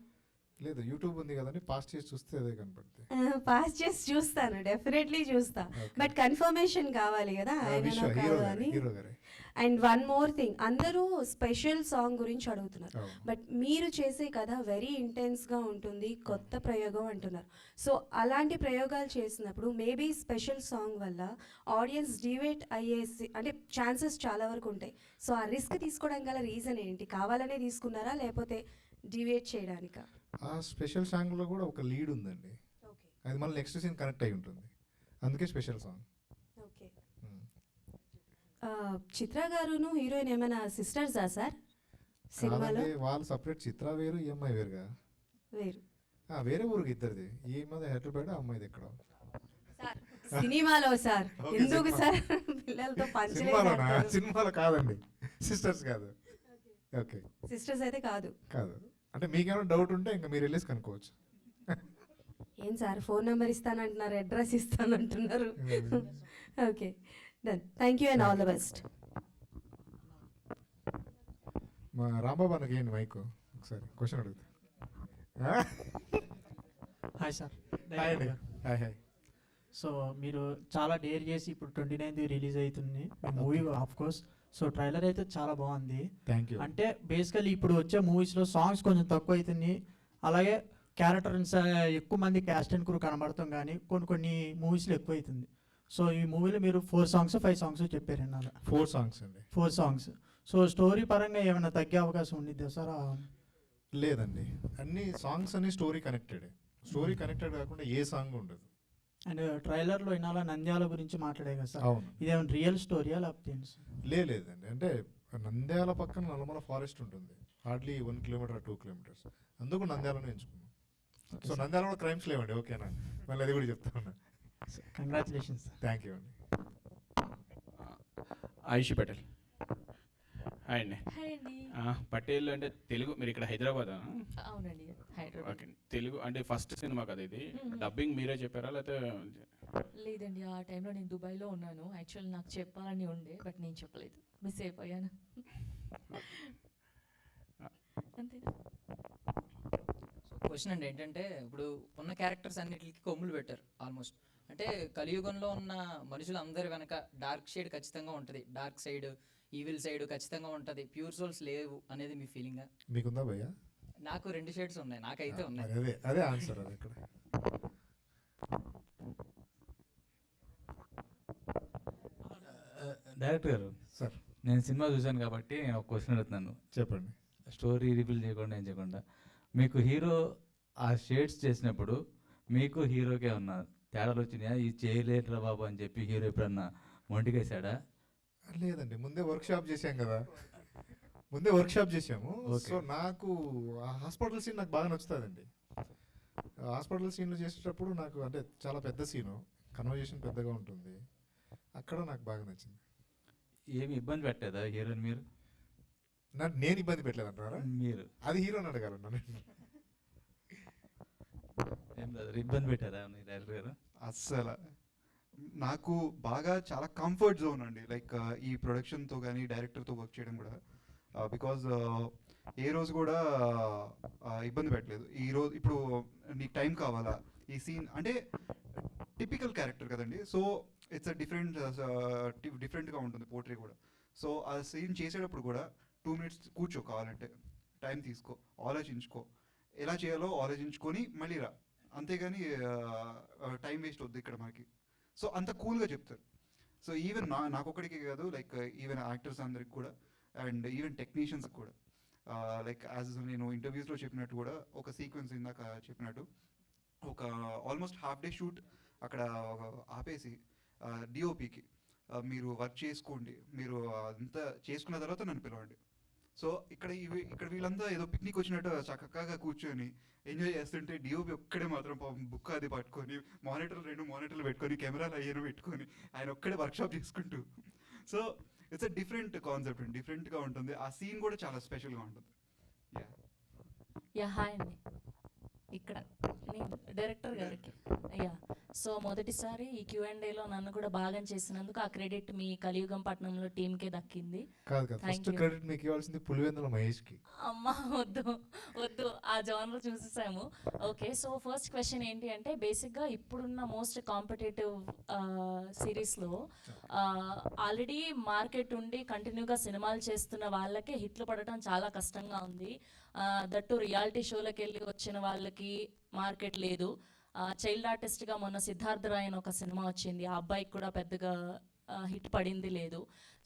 లేదు, యూట్యూబ్ ఉంది కదండి, పాస్ చేసి చూస్తే అదే కనపడుతుంది. పాస్ చేసి చూస్తాను, డెఫినెట్లీ చూస్తా, బట్ కన్ఫర్మేషన్ కావాలి కదా ఆయన కాదు అని. అండ్ వన్ మోర్ థింగ్, అందరూ స్పెషల్ సాంగ్ గురించి అడుగుతున్నారు, బట్ మీరు చేసే కథ వెరీ ఇంటెన్స్గా ఉంటుంది, కొత్త ప్రయోగం అంటున్నారు. సో అలాంటి ప్రయోగాలు చేసినప్పుడు మేబీ స్పెషల్ సాంగ్ వల్ల ఆడియన్స్ డివేట్ అయ్యేసి అంటే ఛాన్సెస్ చాలా వరకు ఉంటాయి. సో ఆ రిస్క్ తీసుకోవడానికి గల రీజన్ ఏంటి? కావాలనే తీసుకున్నారా లేకపోతే డివేట్ చేయడానికా? ఆ స్పెషల్ సాంగ్లో కూడా ఒక లీడ్ ఉందండి, అది మళ్ళీ నెక్స్ట్ సీన్ కనెక్ట్ అయి ఉంటుంది, అందుకే స్పెషల్ సాంగ్. ఓకే. చిత్ర గారును హీరోయిన్ ఏమైనా సిస్టర్సా సార్ సినిమాలో? వాళ్ళు సపరేట్, చిత్ర వేరు, ఈఎంఐ వేరుగా. వేరు, వేరే ఊరికి ఇద్దరిది, ఈ మధ్య హైదరాబాద్, అమ్మాయిది ఎక్కడ సినిమాలో. సార్ ఎందుకు సార్ పిల్లలతో పంచలేదు? సినిమాలో కాదండి, సిస్టర్స్ కాదు. ఓకే, సిస్టర్స్ అయితే కాదు. కాదు అంటే మీకేమైనా డౌట్ ఉంటే ఇంకా మీరు వెళ్ళేసి కనుక్కోవచ్చు. ఏం సార్ ఫోన్ నెంబర్ ఇస్తానంటున్నారు, అడ్రస్ ఇస్తానంటున్నారు. Okay, done, thank you and all the best. మా రాంబాబు అన్నకి ఏంటి మైక్ ఒకసారి క్వశ్చన్ అడుగుతా. Hi sir. Hi hi. So మీరు చాలా డేర్ చేసి ఇప్పుడు 29th రిలీజ్ అవుతుంది movie of course. So trailer అయితే చాలా బాగుంది. Thank you. అంటే బేసికలీ ఇప్పుడు వచ్చే మూవీస్లో సాంగ్స్ కొంచెం తక్కువ అవుతుంది, అలాగే క్యారెక్టర్స్ ఎక్కువ మంది క్యాస్ట్ అండ్ క్రూ కనబడతాం, కానీ కొన్ని మూవీస్లో ఎక్కువ అవుతుంది. సో ఈ మూవీలో మీరు 4 songs 5 songs చెప్పారండి అలా. 4 songs అండి. 4 songs. సో స్టోరీ పరంగా ఏమైనా తగ్గే అవకాశం ఉండిద్దా సార్? లేదండి, అన్ని సాంగ్స్ అన్ని స్టోరీ కనెక్టెడ్. స్టోరీ కనెక్టెడ్ కాకుండా ఏ సాంగ్ ఉండదు. అండ్ ట్రైలర్లో ఇనాల నంద్యాల గురించి మాట్లాడే కదా సార్, అవును. ఇదేమైనా రియల్ స్టోరీయా లేకపోతే? లేదండి, అంటే నంద్యాల పక్కన నల్లమల ఫారెస్ట్ ఉంటుంది, హార్డ్లీ 1 kilometer 2 kilometers, అందుకు నంద్యాలను ఎంచుకున్నాం. సో నంద్యాలలో క్రైమ్స్ లేవండి, ఓకేనా? మళ్ళీ అది కూడా చెప్తా ఉన్నా. కంగ్రాచులేషన్స్. థ్యాంక్ యూ అండి. ఆయుషి పటేల్. హాయ్ అండి. హాయ్ అండి. పటేల్ అంటే తెలుగు, మీరు ఇక్కడ హైదరాబాద్? అవునండి, హైదరాబాద్. ఓకే, తెలుగు అంటే ఫస్ట్ సినిమా కదా ఇది, డబ్బింగ్ మీరే చెప్పారా లేకపోతే? లేదండి, ఆ టైంలో నేను దుబాయ్లో ఉన్నాను. యాక్చువల్ నాకు చెప్పాలని ఉండే, బట్ నేను చెప్పలేదు, మిస్ అయిపోయాను. అంతేనా? క్వశ్చన్ అండి ఏంటంటే, ఇప్పుడు ఉన్న క్యారెక్టర్స్ అన్నిటికి కొమ్ములు పెట్టారు ఆల్మోస్ట్. అంటే కలియుగంలో ఉన్న మనుషులందరి వెనక డార్క్ షేడ్ ఖచ్చితంగా ఉంటుంది, డార్క్ సైడ్, ఈవిల్ సైడ్ ఖచ్చితంగా ఉంటుంది, ప్యూర్ సోల్స్ లేవు అనేది మీ ఫీలింగా? మీకుందా భయ్యా? నాకు 2 షేడ్స్ ఉన్నాయి, నాకైతే ఉన్నాయి. అదే ఆన్సర్ అది ఇక్కడ. డైరెక్టర్ గారు సార్, నేను సినిమా చూశాను కాబట్టి నేను ఒక క్వశ్చన్ అడుగుతున్నాను. చెప్పండి. స్టోరీ రివీల్ చేయకుండా ఏం చేయకుండా, మీకు హీరో ఆ షేడ్స్ చేసినప్పుడు మీకు హీరోకే ఉన్న తేడాలు వచ్చినాయా? ఈ చేయలేట్రా బాబు అని చెప్పి హీరో ఎప్పుడన్నా మొండికేసాడా? లేదండి, ముందే వర్క్షాప్ చేసాం కదా, ముందే వర్క్షాప్ చేసాము. సో నాకు హాస్పిటల్ సీన్ నాకు బాగా నచ్చుతుందండి. హాస్పిటల్ సీన్లు చేసేటప్పుడు నాకు అంటే చాలా పెద్ద సీను, కన్వర్జేషన్ పెద్దగా ఉంటుంది, అక్కడ నాకు బాగా నచ్చింది. ఏమి ఇబ్బంది పెట్టలేదా హీరోని మీరు? నేను ఇబ్బంది పెట్టలేదు అంటారా? మీరు అది హీరోని అడగాలన్నా. ఏం లేదు, ఇబ్బంది పెట్టారా డైరెక్టర్ గారు? అస్సలు నాకు బాగా చాలా కంఫర్ట్ జోన్ అండి, లైక్ ఈ ప్రొడక్షన్తో కానీ డైరెక్టర్తో వర్క్ చేయడం కూడా. బికాజ్ ఏ రోజు కూడా ఇబ్బంది పెట్టలేదు. ఈ రోజు ఇప్పుడు నీకు టైం కావాలా, ఈ సీన్ అంటే టిపికల్ క్యారెక్టర్ కదండి. సో ఇట్స్ అ డిఫరెంట్గా ఉంటుంది పోర్ట్రే కూడా. సో ఆ సీన్ చేసేటప్పుడు కూడా 2 minutes కూర్చో, కావాలంటే టైం తీసుకో, ఆలోచించుకో, ఎలా చేయాలో ఆలోచించుకొని మళ్ళీ రా, అంతేగాని టైం వేస్ట్ వద్దు ఇక్కడ మనకి. సో అంత కూల్గా చెప్తారు. సో ఈవెన్ నాకొక్కడికి కాదు, లైక్ ఈవెన్ యాక్టర్స్ అందరికి కూడా అండ్ ఈవెన్ టెక్నీషియన్స్కి కూడా, లైక్ యాజ్ నేను ఇంటర్వ్యూస్లో చెప్పినట్టు కూడా, ఒక సీక్వెన్స్ ఇందాక చెప్పినట్టు ఒక ఆల్మోస్ట్ హాఫ్ డే షూట్ అక్కడ ఆపేసి డిఓపికి మీరు వర్క్ చేసుకోండి, మీరు అంతా చేసుకున్న తర్వాత నన్ను పిలవండి. సో ఇక్కడ వీళ్ళంతా ఏదో పిక్నిక్ వచ్చినట్టు చక్కగా కూర్చొని ఎంజాయ్ చేస్తుంటే డిఓపి ఒక్కడే మాత్రం బుక్ అది పట్టుకొని రెండు మానిటర్లు పెట్టుకొని కెమెరాలు అయ్యేను పెట్టుకొని ఆయన ఒక్కడే వర్క్షాప్ చేసుకుంటూ. So it's a different concept అండి, డిఫరెంట్గా ఉంటుంది. ఆ సీన్ కూడా చాలా స్పెషల్గా ఉంటుంది. యా హాయ్ అండి, ఇక్కడ నేను డైరెక్టర్ గారికి. యా సో మొదటిసారి ఈ Q&Aలో నన్ను కూడా భాగం చేసినందుకు ఆ క్రెడిట్ మీ కలియుగం పట్నంలో టీంకే దక్కింది. ఫస్ట్ క్రెడిట్ మీకు ఇవ్వాల్సింది పులివెందుల మహేష్కి. అమ్మా వద్దు ఆ జానర్ చూసేసాము. ఓకే, సో ఫస్ట్ క్వశ్చన్ ఏంటి అంటే, బేసిక్గా ఇప్పుడున్న మోస్ట్ కాంపిటేటివ్ సిరీస్లో ఆల్రెడీ మార్కెట్ ఉండి కంటిన్యూగా సినిమాలు చేస్తున్న వాళ్ళకే హిట్లు పడటం చాలా కష్టంగా ఉంది. దట్టు రియాలిటీ షోలకు వెళ్ళి వచ్చిన వాళ్ళకి మార్కెట్ లేదు. చైల్డ్ ఆర్టిస్ట్గా మొన్న సిద్ధార్థ రాయ్ అని ఒక సినిమా వచ్చింది, ఆ అబ్బాయికి కూడా పెద్దగా హిట్ పడింది లేదు.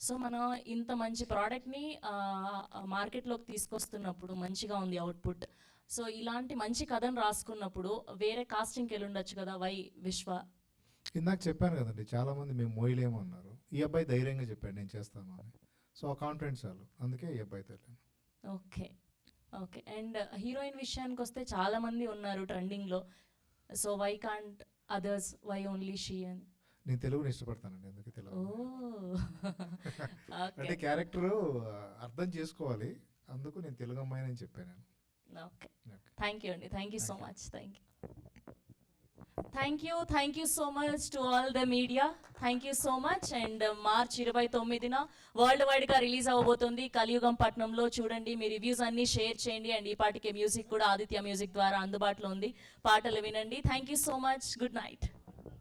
సో మనం ఇంత మంచి ప్రోడక్ట్ని మార్కెట్లోకి తీసుకొస్తున్నప్పుడు మంచిగా ఉంది అవుట్పుట్. సో ఇలాంటి మంచి కథను రాసుకున్నప్పుడు వేరే కాస్టింగ్కి వెళ్ళి ఉండొచ్చు కదా, వై విశ్వ? ఇందాక చెప్పాను కదండి, చాలామంది మేము మోయలేమో అన్నారు. ఈ అబ్బాయి ధైర్యంగా చెప్పాడు నేను చేస్తాను అని. సో ఆ కాన్ఫిడెన్స్ చాలు, అందుకే ఈ అబ్బాయి తెలియదు. ఓకే అండ్ హీరోయిన్ విషయానికి వస్తే చాలామంది ఉన్నారు ట్రెండింగ్లో. So why can't others, why only she అని? నేను తెలుగుని ఇష్టపడతానండి, అందుకే తెలుగు. అంటే క్యారెక్టర్ అర్థం చేసుకోవాలి, అందుకు నేను తెలుగు అమ్మాయి అని చెప్పాను. ఓకే, థ్యాంక్ యూ అండి, thank you so much. Thank you so much to all the media. Thank you so much. And march 29న వరల్డ్ వైడ్గా రిలీజ్ అవ్వబోతుంది కలియుగం పట్నంలో. చూడండి, మీ రివ్యూస్ అన్నీ షేర్ చేయండి. అండ్ ఈ పాటికి మ్యూజిక్ కూడా ఆదిత్య మ్యూజిక్ ద్వారా అందుబాటులో ఉంది, పాటలు వినండి. Thank you so much, good night.